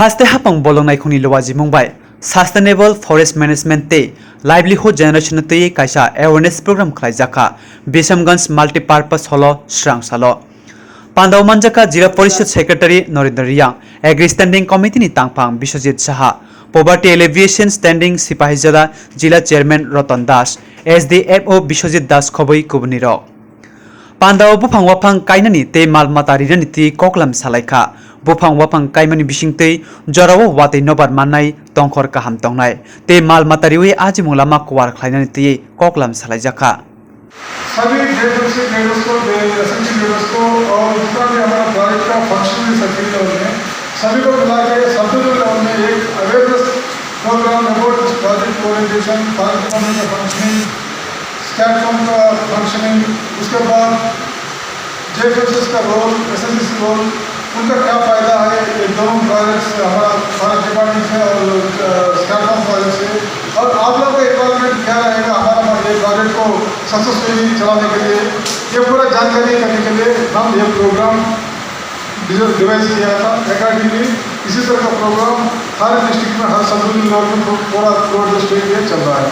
Haste hapang bolong nai khuni lowaji mumbai Sustainable Forest Management te Livelihood Generation te kaisa awareness program khlai jaka Bisamganj Multipurpose Holo Srang Salo Pandaw Manjaka Jila Parishad Secretary Narendra Riang Agri Standing Committee ni Tangpang Biswajit Saha Poverty Alleviation Standing Sipahijala Jila Chairman Ratan Das SDFO Biswajit Das Khoboi Kubuniro Pandaw bufang wapang kainani te malmatari ni ti koklam salaika bufang wapang kaimani bisingtei jorawo wate nobar manai tongkhor kaham tongnai te malmatari we aji mulama kwar khlainani ti koklam salaijaka सभी leaders को SMC leaders को और जितना भी हमारा project का functional circle level में सभी को बुला के सब लेवल में एक awareness program about project orientation forest department का फंक्शनिंग स्टैटफॉर्म का फंक्शनिंग उसके बाद जेएफएसएस का रोल एसएमसी रोल उनका क्या फ़ायदा है ये दोनों प्रोजेक्ट्स हमारा फॉरेस्ट डिपार्टमेंट से और स्टैटफॉर्म प्रोजेक्ट से और आप लोग का इन्वॉल्वमेंट क्या रहेगा हमारा ये प्रोजेक्ट को सक्सेसफुली चलाने के लिए ये पूरा जानकारी करने के लिए हम ये प्रोग्राम डिवाइस किया था अकॉर्डिंगली इसी तरह का प्रोग्राम हर डिस्ट्रिक्ट में हर सब लेवल में पूरा थ्रू द स्टेट ये चल रहा है।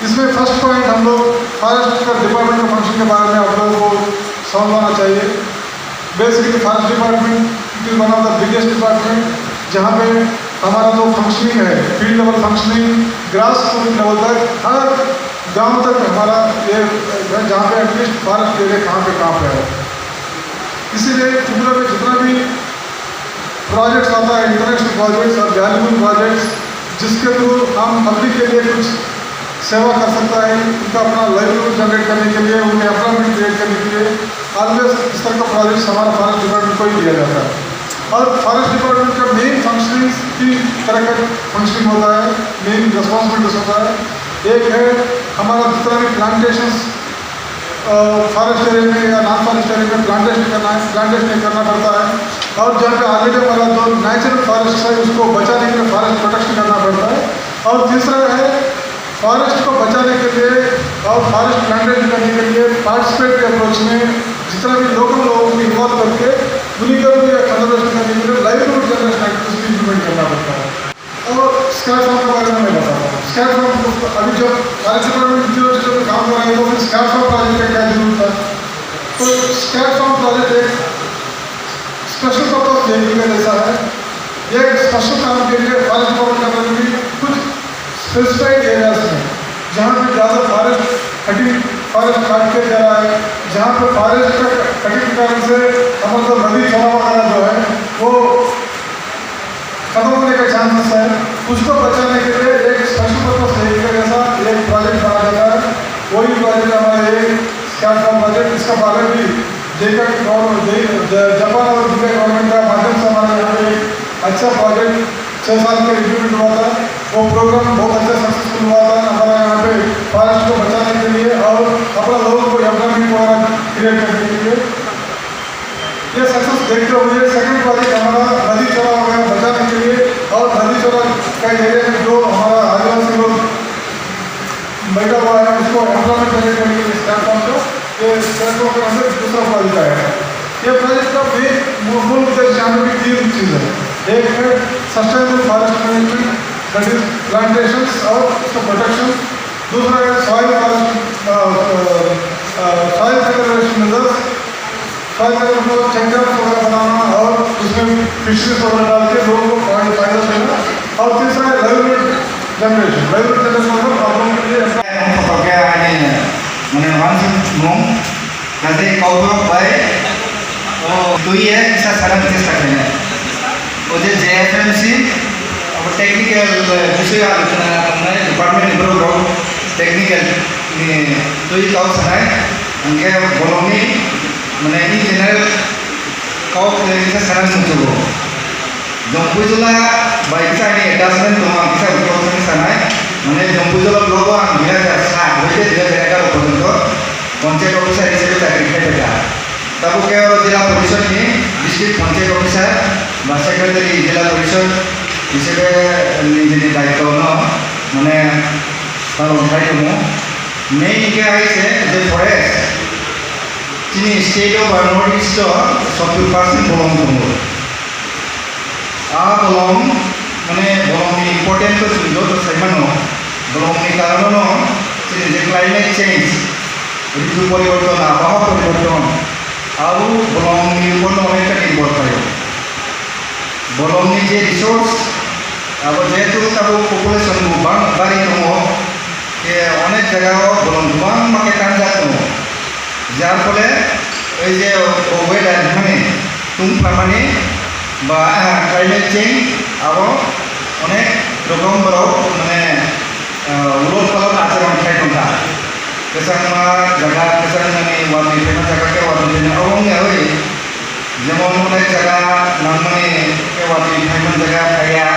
इसमें फर्स्ट पॉइंट हम लोग फॉरेस्ट का डिपार्टमेंट का फंक्शन के बारे में आप लोगों को समझना चाहिए। Basically forest department it is one of the biggest department जहाँ पे हमारा जो फंक्शनिंग है field level functioning grass root level तक हर गांव तक हमारा ये जहाँ पे एटलीस्ट फॉरेस्ट एरिया कहाँ पे है। इसीलिए त्रिपुरा में जितना भी प्रोजेक्ट्स आता है इंटरनेशनल प्रोजेक्ट्स और वैल्यूबल प्रोजेक्ट्स जिसके थ्रू हम पब्लिक के लिए कुछ सेवा कर सकता है उनका अपना लाइवलीहुड जनरेट करने के लिए उन्हें एम्प्लॉयमेंट क्रिएट करने के लिए ऑलवेज इस तरह का प्रोजेक्ट्स हमारा फॉरेस्ट डिपार्टमेंट को ही दिया जाता है। और फॉरेस्ट डिपार्टमेंट का मेन फंक्शनिंग तीन तरह का फंक्शनिंग होता है मेन रिस्पॉन्सिबिलिटीज होता है। एक है हमारा जितना भी प्लांटेशंस फॉरेस्ट एरिया में या नॉन फॉरेस्ट एरिया में प्लांटेशन करना पड़ता है और जहाँ पे ऑलरेडी हमारा जो नेचुरल फॉरेस्ट है उसको बचाने के लिए फॉरेस्ट प्रोटेक्शन करना पड़ता है। और तीसरा है फॉरेस्ट को बचाने के लिए और फॉरेस्ट प्लांटेशन करने के लिए पार्टिसिपेट अप्रोच में जितना भी लोकल लोगों को इन्वॉल्व करके उन्हीं का भी कंजर्वेशन करने के लिए लाइवलीहुड जनरेशन एक्टिविटीज भी इम्प्लीमेंट करना पड़ता है। और स्कैटफॉर्म के बारे में मैं बताता हूँ। स्कैटफॉर्म अभी जब फॉरेस्ट डिपार्टमेंट में काम कर रहे हैं तो फिर स्कैटफॉर्म प्रोजेक्ट का क्या जरूरत है। तो स्कैटफॉर्म प्रोजेक्ट एक स्पेशल पर्पज वेहिकल जैसा है। ये स्पेशल काम के लिए फॉरेस्ट डिपार्टमेंट का कुछ स्पेसिफाइड एरियाज में जहाँ पे ज़्यादा फॉरेस्ट काट के जा रहा है जहाँ पे फॉरेस्ट का कटिंग के कारण से हमारा जो नदी चौड़ा वगैरह जो है वो खत्म होने का चांसेस है उसको बचाने के लिए एक स्पेशल पर्पज वेहिकल जैसा एक प्रोजेक्ट बनाया जाता है। वही प्रोजेक्ट हमारा एक स्कैटफॉर्म प्रोजेक्ट इसका बारे भी जापान और दूसरे गवर्नमेंट का माध्यम से हमारे यहाँ पे अच्छा प्रोजेक्ट 6 साल के इम्प्लीमेंट हुआ था। वो प्रोग्राम बहुत अच्छा सक्सेसफुल हुआ था हमारे यहाँ पे फॉरेस्ट को बचाने के लिए और अपना लोगों को एम्प्लॉयमेंट वगैरह क्रिएट करने के लिए। ये सक्सेस देखते हुए सेकंड प्रोजेक्ट हमारा नदी चौड़ा वगैरह बचाने के लिए और नदी चौड़ा का एरिया में जो हमारा आदिवासी लोग बैठा हुआ है उसको एम्प्लॉयमेंट करने के लिए प्लेटफॉर्म को ये प्लेटफॉर्म के अंदर दूसरा प्रोजेक्ट आया है। ये प्रोजेक्ट का मूल उद्देश्य यहाँ पे 3 चीज़ है। एक है sustainable forest management that is plantations और उसका प्रोटेक्शन। दूसरा है soil conservation measures soil check dam वगैरह बनाना और उसमें फिशरीज वगैरह डाल के लोगों को फायदा देना। और तीसरा है लाइवलीहुड जनरेशन मतलब आप लोगों के लिए मैंने वन कैसे कौरव भाई तो ये ऐसा सारा चेष्टा करें मुझे जेएफएमसी अब टेक्निकल विषय आलोचना करना है डिपार्टमेंट इम्प्रूव टेक्निकल तो ये कौन सा है उनके बोलोंगे मैंने इन जनरल कौन से सारा मुझे जम्पुजला बाइक से आने एडजस्टमेंट तो हम किसा उपयोग करना है मैंने जम्पुजला ब्लॉग हम बिना जैसा वैसे जिला जगह पर्यंत पंचायत ऑफिसर हिसाब से चाकरी खेलेगा तब क्या जिला परिषद में डिस्ट्रिक्ट पंचायत ऑफिसर বা सेक्रेटरी जिला परिषद हिसाब से दायित्व मैंने उठाई दो मेन क्या है forest state of north east 70% belong to bolong মানে bolong important to sundo to saimano bolong ni karono যে climate change ঋতু পরিবর্তন আবহাওয়া পরিবর্তন আরও bolongni উপর অনেকটা নির্ভর করে bolongni যে রিসোর্স আবার যেহেতু তার পপুলেশন বাড়ি দङ অনেক জায়গায় bolong गोबां माके कानजात दङ যার ফলে এই যে ওয়েদার মানে তুমফামানি বা ক্লাইমেট চেঞ্জ আবার অনেক রকম মানে উলট পালট আচরণ খাই দंखा কেসাংমা জায়গা কেসাংমানি ওয়ার্ল্ডनि फेमस জায়গাকে ওয়ার্ল্ডनि अवंगे হই যেমন অনেক জায়গা নামমানি ওয়ার্ল্ডनि फेमस জায়গা থাইয়া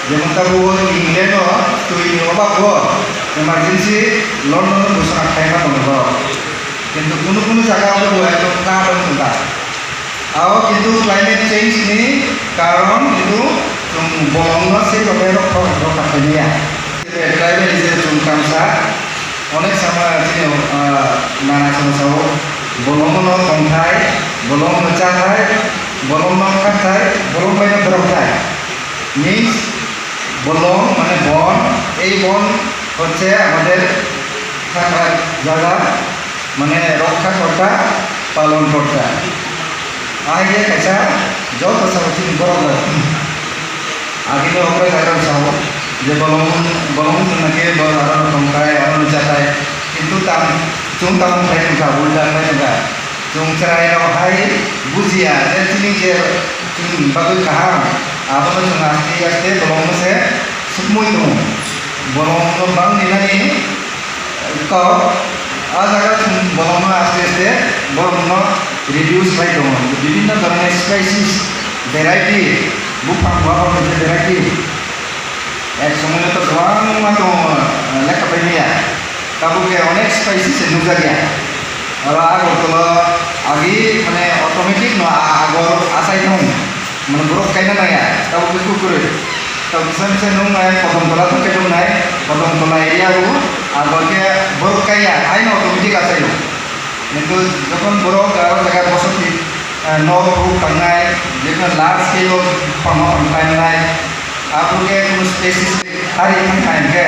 যেমন তাবো ইংল্যান্ড তুই অবাক এমার্জেন্সি লন্ডন ঘোষণা খাইনা দङ কিন্তু কোনো জায়গা হলো একদম না দंखा আও কিন্তু ক্লাইমেট চেঞ্জ নি কারণ কিন্তু bolongno সেই রকম রক্ষা খাইয়া ক্লাইমেট যে কামসা অনেক সময় নানা সমস্যাও bolongno tongthai bolongno chathai bolongno khathai bolong বাইনা ধরথাই মিন্স bolong মানে বন এই বন হচ্ছে আমাদের থাকার জায়গা মানে রক্ষাকর্তা পালনকর্তা আগে কাছা যত সাবতি বড় আগে তো আমরা জায়গা চাও যে bolong নাকি বড় আরো তংকায় আরো চাথাই কিন্তু তাম chung tam khai ka ulda khai ka chung charai ro hai bujia je chini je chung bagai kaham apa to chung asti aste bolong se sumui no bolong no bang ni nani ko a jaga chung bolong aste aste bolong no reduce by do বিভিন্ন ধরনের spices variety বুফাং বাবা যে variety এক সময় তো গোয়াং মাতো লেখা পাইনিয়া কাবুকে অনেক স্পাইসিস নুজা গিয়া আর আগর তো আগে মানে অটোমেটিক ন আগর আসাই নং মানে বরফ কাইনা নাইয়া কাবুকে কুকুরে তাও বিশাল নং নাই প্রথম তলা তো কেটে নাই প্রথম তলা এরিয়াও আগরকে বরফ কাইয়া আইন অটোমেটিক আসাই কিন্তু যখন বরফ আর জায়গা বসতি নবু পাঙ্গাই যেখানে লার্জ স্কেল পাঙ্গাই आपके কোনো স্পেসিস হারি খাইকে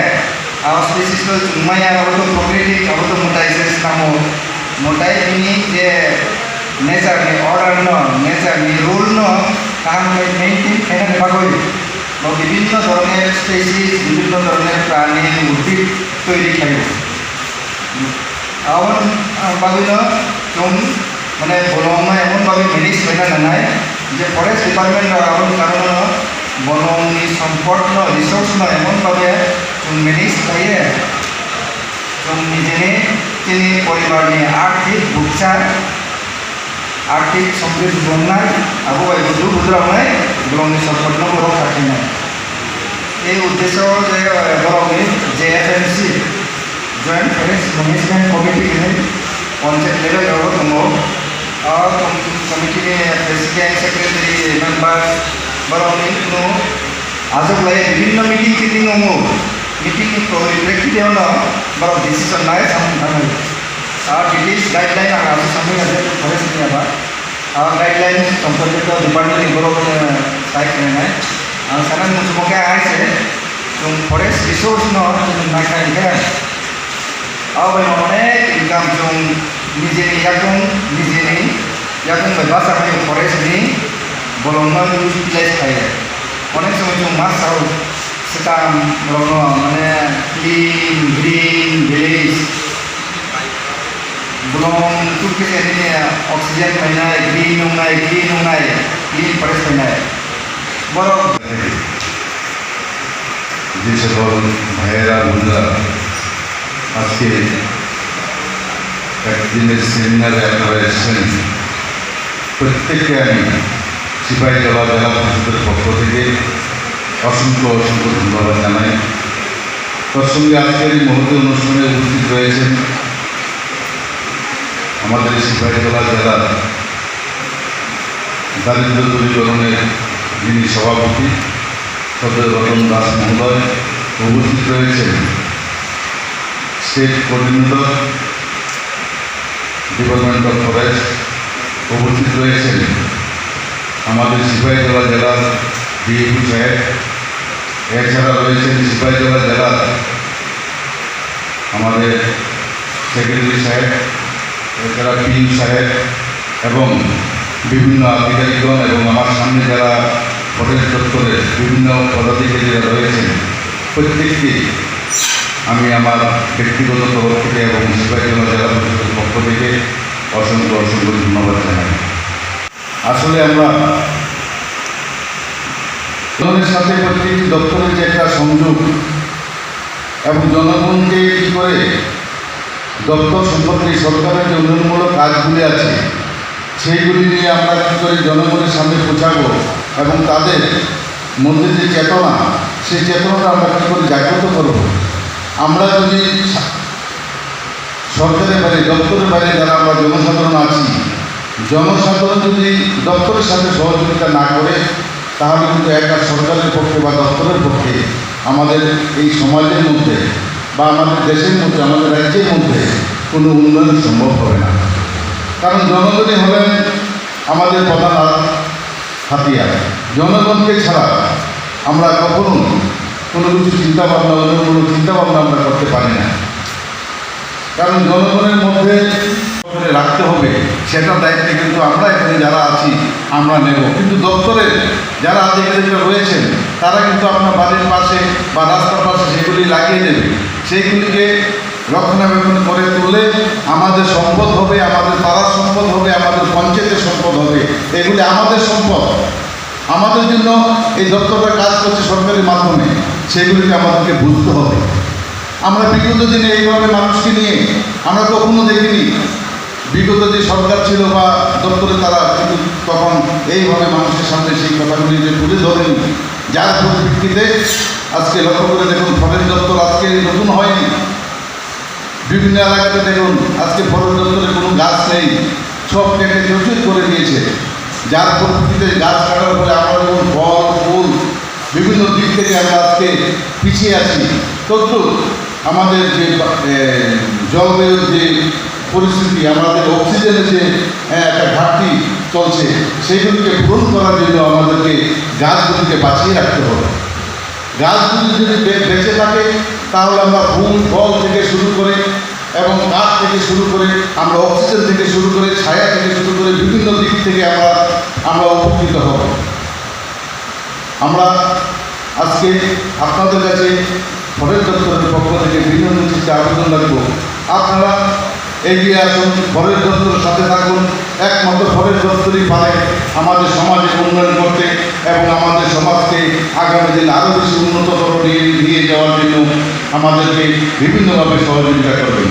আর স্পেসিস তো চুমায়া আর তো প্রকৃতি আর তো মোটাইসেস নামো মোটাই তিনি যে নেচার নি অর্ডার ন নেচার নি রুল ন কাম মেইনটেইন এখানে পাগল বিভিন্ন ধরনের স্পেসিস বিভিন্ন ধরনের প্রাণী উদ্ভিদ তৈরি খাইব আবার বাগিল চুম মানে bolong এমনভাবে ম্যানেজ করে নাই যে ফরেস্ট ডিপার্টমেন্ট আবার কারণ bolongni সম্পদ রিসোর্স এমনভাবে ম্যানেজ করে নিজের তিনি পরিবারনি আর্থিক বুকচার আর্থিক সমৃদ্ধ বন্যায় আবহাওয়া বুধু বুধরামায় bolongni সম্পদ রক্ষা খাই এই উদ্দেশ্য যে bolongni JFMC joint forest management committee panchayat level দङ আর কমিটিनि president secretary member bolongni no ajok lai বিভিন্ন মিটিং দङ মিটিং পরিপ্রেক্ষিতে হলো বড় ডিসিশন নাই সামনে আর ডিটেইলস গাইডলাইন আগে সামনে আছে ফরেস্ট নিয়াবা আর গাইডলাইন সম্পর্কিত ডিপার্টমেন্ট বড় সাইট নাই আর সারা মুসমকে আইছে তো ফরেস্ট রিসোর্স ন নাইখাই কে আবে অনেক ইনকাম জং নিজেনি ইয়াকং নিজেনি ইয়াকং বাসা হয় ফরেস্ট নি bolongno ইউটিলাইজ খাই অনেক সময় জং মাছ চাও সেটা bolongno মানে clean green village bolong tuke ini oksigen painai green ungai clean forest painai বড় যে সকল ভাইয়েরা বোনরা আজকে একদিনের সেমিনারে আপনারা এসেছেন প্রত্যেককে আমি সিপাহীজলা জেলা পরিষদের পক্ষ থেকে অসংখ্য ধন্যবাদ জানাই। তার সঙ্গে আজকের এই মহতি অনুষ্ঠানে উপস্থিত রয়েছেন আমাদের সিপাহীজলা জেলার দারিদ্র দূরীকরণের যিনি সভাপতি সদর রতন দাস মহোদয়, উপস্থিত রয়েছেন state coordinator department of forest, উপস্থিত রয়েছেন আমাদের সিপাহীজলা জেলার ডিএপি সাহেব, এছাড়া রয়েছেন সিপাহীজলা জেলার আমাদের সেক্রেটারি সাহেব, এছাড়া পিউ সাহেব এবং বিভিন্ন আধিকারিকগণ এবং আমার সামনে যারা ফরেস্ট দপ্তরের বিভিন্ন পদাধিকারীরা রয়েছেন, প্রত্যেককে আমি আমার ব্যক্তিগত তরফ থেকে এবং সিপাহীজলা জেলা পরিষদের পক্ষ থেকে অসংখ্য অসংখ্য ধন্যবাদ জানাই। আসলে আমরা জনগণের সাথে প্রত্যেকটি দপ্তরের যে একটা সংযোগ এবং জনগণকে কী করে দপ্তর সম্পর্কে সরকারের যে উন্নয়নমূলক কাজগুলি আছে সেইগুলি নিয়ে আমরা কী করে জনগণের সামনে পৌঁছাবো এবং তাদের মধ্যে যে চেতনা, সেই চেতনাটা আমরা কী করে জাগ্রত করব। আমরা যদি সরকারের বাইরে, দপ্তরের বাইরে যারা আমরা জনসাধারণ আছি, জনসাধারণ যদি দপ্তরের সাথে সহযোগিতা না করে, তাহলে কিন্তু একটা সরকারের পক্ষে বা দপ্তরের পক্ষে আমাদের এই সমাজের মধ্যে বা আমাদের দেশের মধ্যে, আমাদের রাজ্যের মধ্যে কোনো উন্নয়ন সম্ভব হবে না। কারণ জনগণই হলেন আমাদের প্রধান হাতিয়ার। জনগণকে ছাড়া আমরা কখনো কোনো কিছু চিন্তাভাবনা, উন্নয়নমূলক চিন্তাভাবনা আমরা করতে পারি না। কারণ জনগণের মধ্যে রাখতে হবে, সেটার দায়িত্ব কিন্তু আমরা এখানে যারা আছি আমরা নেব। কিন্তু দপ্তরে যারা আধিকারিকরা রয়েছেন তারা কিন্তু আপনার বাড়ির পাশে বা রাস্তার পাশে সেগুলি লাগিয়ে দেবে। সেইগুলিকে রক্ষণাবেক্ষণ করে তুললে আমাদের সম্পদ হবে, আমাদের পাড়ার সম্পদ হবে, আমাদের পঞ্চায়েতের সম্পদ হবে। এগুলি আমাদের সম্পদ। আমাদের জন্য এই দপ্তরটা কাজ করছে সরকারের মাধ্যমে, সেগুলিকে আমাদেরকে বুঝতে হবে। আমরা বিগত দিনে এইভাবে মানুষকে নিয়ে আমরা কখনো দেখিনি। বিগত যে সরকার ছিল বা দপ্তরে তারা কিন্তু তখন এইভাবে মানুষের সামনে সেই কথাগুলি যে তুলে ধরেনি, যার পরিপ্রেক্ষিতে আজকে লক্ষ্য করে দেখুন ফরেস্ট দপ্তর আজকে নতুন হয়নি। বিভিন্ন এলাকাতে দেখুন আজকে ফরেস্ট দপ্তরে কোনো গাছ নেই, সব কেটে চৌচুর করে দিয়েছে। যার পরিপ্রেক্ষিতে গাছ কাটার ফলে আমরা যেমন ফল ফুল বিভিন্ন দিক থেকে আমরা আজকে পিছিয়ে আছি, তদ্রুপ আমাদের যে জলবায়ুর যে পরিস্থিতি, আমাদের অক্সিজেনের যে একটা ঘাটতি চলছে, সেইগুলিকে পূরণ করার জন্য আমাদেরকে গাছগুলিকে বাঁচিয়ে রাখতে হবে। গাছগুলি যদি বেঁচে থাকে তাহলে আমরা ফুল ফল থেকে শুরু করে এবং কাঠ থেকে শুরু করে আমরা অক্সিজেন থেকে শুরু করে ছায়া থেকে শুরু করে বিভিন্ন দিক থেকে আমরা উপকৃত হব। আমরা আজকে আপনাদের কাছে ফরেস্ট দপ্তরের পক্ষ থেকে বিভিন্ন চিন্তা আবেদন রাখবো, আপনারা এগিয়ে আসুন, ফরেস্ট দপ্তরের সাথে থাকুন। একমাত্র ফরেস্ট দপ্তরই পারে আমাদের সমাজে উন্নয়ন করতে এবং আমাদের সমাজকে আগামী দিন আরও বেশি উন্নততর নিয়ে যাওয়ার জন্য আমাদেরকে বিভিন্নভাবে সহযোগিতা করবেন।